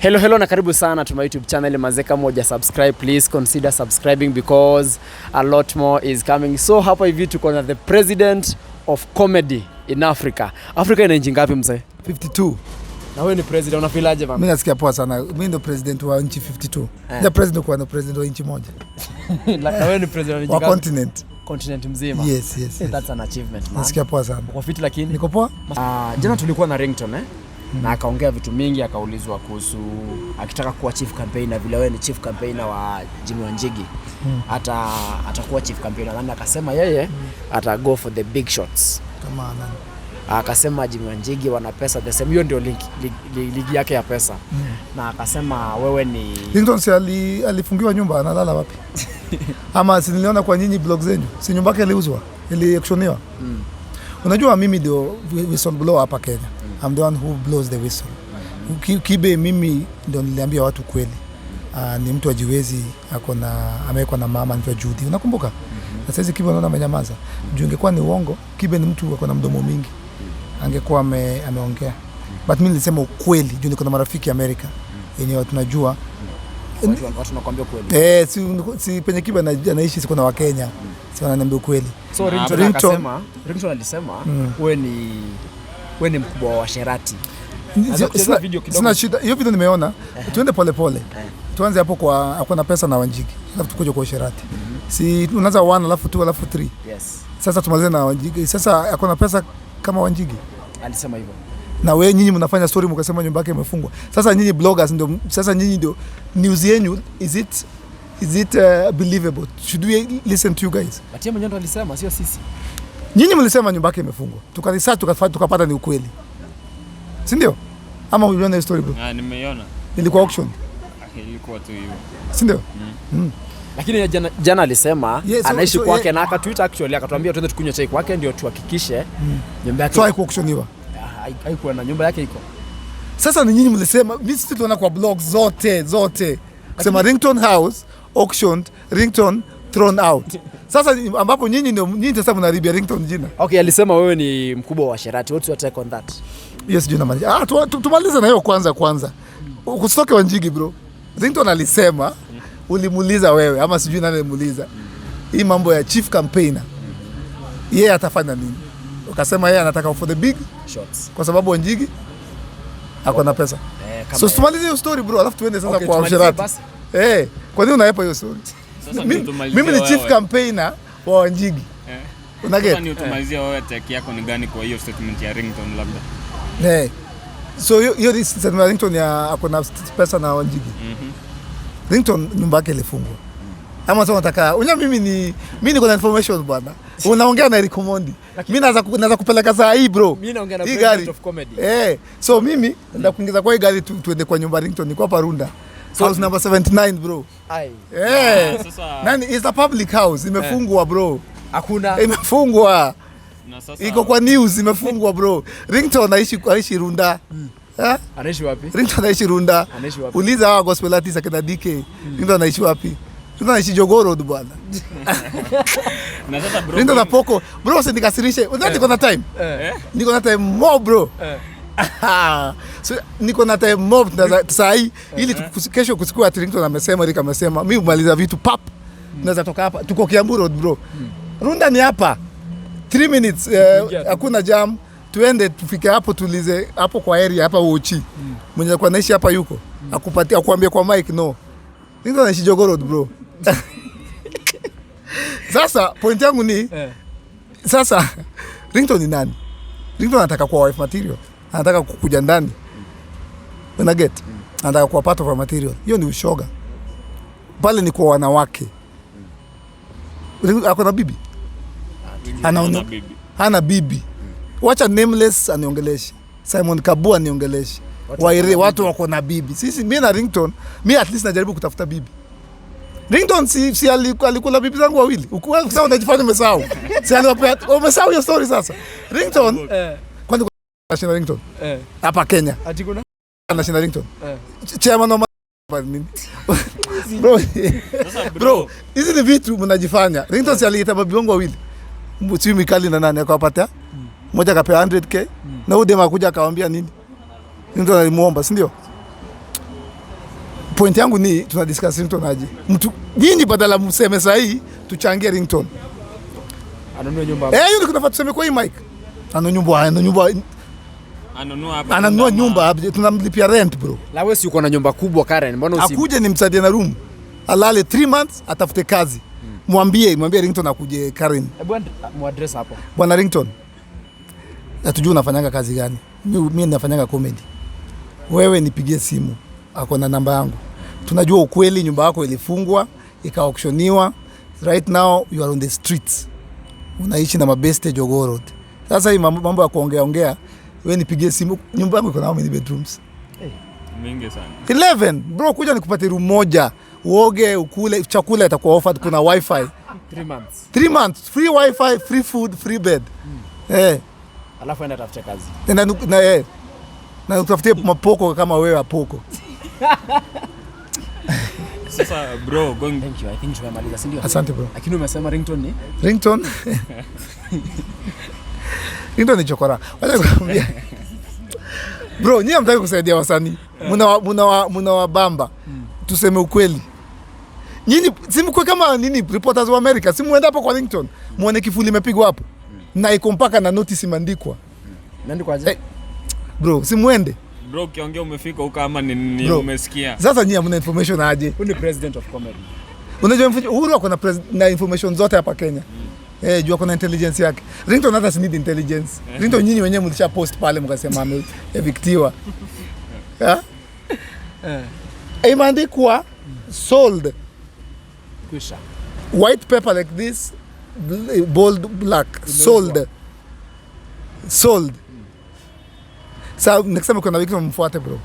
Hello na karibu sana to my YouTube channel. Mazeka moja subscribe, please consider subscribing because a lot more is coming. So hapa hivi tuko na the president of comedy in Africa. Africa ina nchi ngapi mzee? 52. Na wewe ni president, unafilaje bana? Mimi nasikia poa sana. Mimi ndo president wa nchi 52. The president kwa ndo president wa nchi moja. Na wewe ni president wa nchi ngapi? Wa continent. Continent mzima. Yes. That's an achievement, man. Nasikia poa sana. Uko fit lakini? Niko poa? Jana tulikuwa na Ringtone na akaongea vitu mingi, akaulizwa kuhusu akitaka kuwa chief campaigner, vile wewe ni chief campaigner wa Jimmy Wanjigi. Atakuwa chief campaigner, na akasema yeye ata go for the big shots. Kama nani? Akasema Jimmy Wanjigi wana pesa the same, hiyo ndio ligi yake ya pesa. Na akasema wewe ni Ringtone si alifungiwa nyumba, analala wapi? Ama si niliona kwa nyinyi blog zenu, si nyumba yake iliuzwa, ili-auctioniwa. Unajua mimi ndio whistleblower hapa Kenya. I'm the one who blows the whistle. Kibe mimi ndio niliambia watu kweli. Ni mtu ajiwezi, amewekwa na mama anaitwa Judy. Unakumbuka? Na sasa Kibe anaona amenyamaza. Juu ingekuwa ni uongo, Kibe ni mtu ako na mdomo mingi. Angekuwa ameongea. But mimi nilisema ukweli, juu niko na marafiki Amerika. Yenye tunajua watu nakwambia kweli. Si penye Kibe anaishi siko na wa Kenya. Si wananiambia ukweli. So Ringtone alisema wewe ni mkubwa wa Sherati. Sina shida. Hiyo video nimeona. Tuende pole. Tuanze hapo kwa hakuna pesa na Wanjigi. Alafu tukuje kwa Sherati. Si unaanza 1 alafu 2 alafu 3. Yes. Sasa tumalize na Wanjigi. Sasa hakuna pesa kama Wanjigi. Alisema hivyo. Na wewe nyinyi mnafanya story mkasema nyumba yake imefungwa. Sasa nyinyi bloggers ndio news yenu, is it believable? Should we listen to you guys? Batia mwenyewe alisema, sio sisi. Nyinyi mlisema nyumba yake imefungwa. Tukaresearch tukapata ni ukweli. Si ndio? Ama uliona hiyo story bro? Nimeiona. Ilikuwa auction. Ilikuwa tu hiyo. Si ndio? Lakini jana alisema anaishi kwake na akatweet actually akatuambia twende tukunywe chai kwake ndio tuhakikishe nyumba yake haiko auctioniwa. Haikuwa na nyumba yake iko. Sasa ni nyinyi mlisema, mimi sisi tunaona kwa blogs zote. Kusema Ringtone house auctioned, Ringtone thrown out. Sasa ambapo nyinyi sasa mnaribia Ringtone jina. Okay, alisema wewe ni mkubwa wa Sherati. What's your take on that? Yes, jina maji. Tumalize na hiyo kwanza. Usitoke Wanjigi bro. Ringtone alisema ulimuuliza wewe ama sijui nani alimuuliza. Hii mambo ya chief campaigner. Yeye atafanya nini? Ukasema yeye anataka for the big shots. Kwa sababu Wanjigi ako na pesa. So tumalize hiyo story bro, alafu tuende sasa kwa Sherati. Kwa nini unaepa hiyo story? Mimi ni chief campaigner wa Wanjigi. Unaget? Sasa ni utumalizia wewe take yako ni gani kwa hiyo statement ya Ringtone labda? So hiyo statement ya Ringtone ya akona pesa na Wanjigi. Ringtone nyumba yake ilifungwa. Ama sasa unataka mimi niko na information bwana. Unaongea na Rikomondi. Mimi naweza kupeleka saa hii bro. Mimi naongea na president of comedy. So mimi nenda kuingiza kwa hii gari tuende kwa nyumba Ringtone kwa Parunda. House number 79 bro. Nani is a public house imefungwa bro. Hakuna. Imefungwa. Na sasa iko kwa news imefungwa bro. Ringtone anaishi Runda. Anaishi wapi? Ringtone anaishi Runda. Uliza hawa gospel artists akina DK. Ringtone anaishi wapi? Ringtone anaishi Jogoo Road bwana. Na sasa bro. Ringtone apoko. Bro usinikasirishe. Unataka niko na time? Niko na time more bro. So niko na time mob saa hii ili kesho kusikia ati Ringtone amesema Rick amesema mimi umaliza vitu pap naweza toka hapa tuko Kiambu Road bro. Runda ni hapa 3 minutes hakuna jam tuende tufike hapo tulize hapo kwa area hapa uchi mwenye kwa naishi hapa yuko akupatia akuambia kwa mic no Ringtone anaishi Jogoo Road bro. Sasa point yangu ni sasa Ringtone ni nani? Ringtone anataka kuwa wife material. Anataka kukuja ndani. Unaget? Anataka kuwa part of a material. Hiyo ni ushoga. Pale ni kwa wanawake. Ako na bibi? Anaona bibi. Hana bibi. Wacha Nameless aniongeleshe. Simon Kabua aniongeleshe. Watu wako na bibi. Sisi mimi na Ringtone, mimi at least najaribu kutafuta bibi. Ringtone si alikula bibi zangu wawili. Ukiwa sasa unajifanya umesahau. Si aliwapea umesahau hiyo story sasa. Ringtone anashinda Ringtone hapa Kenya. Ati kuna anashinda Ringtone. Chairman wa nini? Bro, hizi ni vitu mnajifanya. Ringtone aliita babi wangu wawili. Msimu mikali na nani akawapata? Mmoja akapewa 100k na huyo dema kuja akamwambia nini? Ringtone alimuomba, si ndio? Point yangu ni tuna discuss ringtone aje. Mtu nyinyi badala mseme sahi tuchangie ringtone. Ananunua nyumba. Yule kunafaa tuseme kwa hii mic. Ananunua nyumba, tunamlipia rent bro. La wewe si uko na nyumba kubwa Karen, mbona akuje nimsaidie na room. Alale 3 months atafute kazi. Mwambie ringtone akuje Karen. Hebu muaddress hapo. Bwana ringtone. Hatujui unafanyanga kazi gani. Mimi ninafanyanga comedy. Wewe nipigie simu. Ako na namba yangu. Tunajua ukweli nyumba yako ilifungwa, ika-auctioniwa. Right now you are on the streets. Unaishi na mabeste Jogoo Road. Sasa hii mambo ya kuongea, wewe nipigie simu. Nyumba yangu iko na how many bedrooms? Mingi sana. 11. Bro, kuja nikupatie room moja. Uoge, ukule, chakula itakuwa offered, kuna wifi. 3 months. 3 months, free wifi, free food, free bed. Alafu enda tafute kazi. Na utafutie mapoko kama wewe apoko. Sasa bro, going. Thank you. I think tumemaliza, si ndio? Asante bro. Lakini umesema ringtone ni? Ringtone. Ringtone ni chokora. Wacha kuambia. Bro, nyinyi mtaki kusaidia wasanii. Muna wabamba. Tuseme ukweli. Nyinyi simkwe kama nini reporters wa America, simuenda hapo kwa ringtone. Muone kifuli imepigwa hapo. Na iko mpaka na notice imeandikwa. Nani aje? Bro, simuende. Bro, ukiongea umefika huko ama ni umesikia? Sasa nyinyi mna information aje? Huyu ni president of comedy. Unajua Uhuru ako na information zote hapa Kenya. Jua kuna intelligence yake. Ringtone others need intelligence. Ringtone nyinyi wenyewe mlisha post pale mkasema evictiwa. Imeandikwa sold. Kwisha. White paper like this, bold black. Sold. Sasa next time kuna wiki mfuate bro.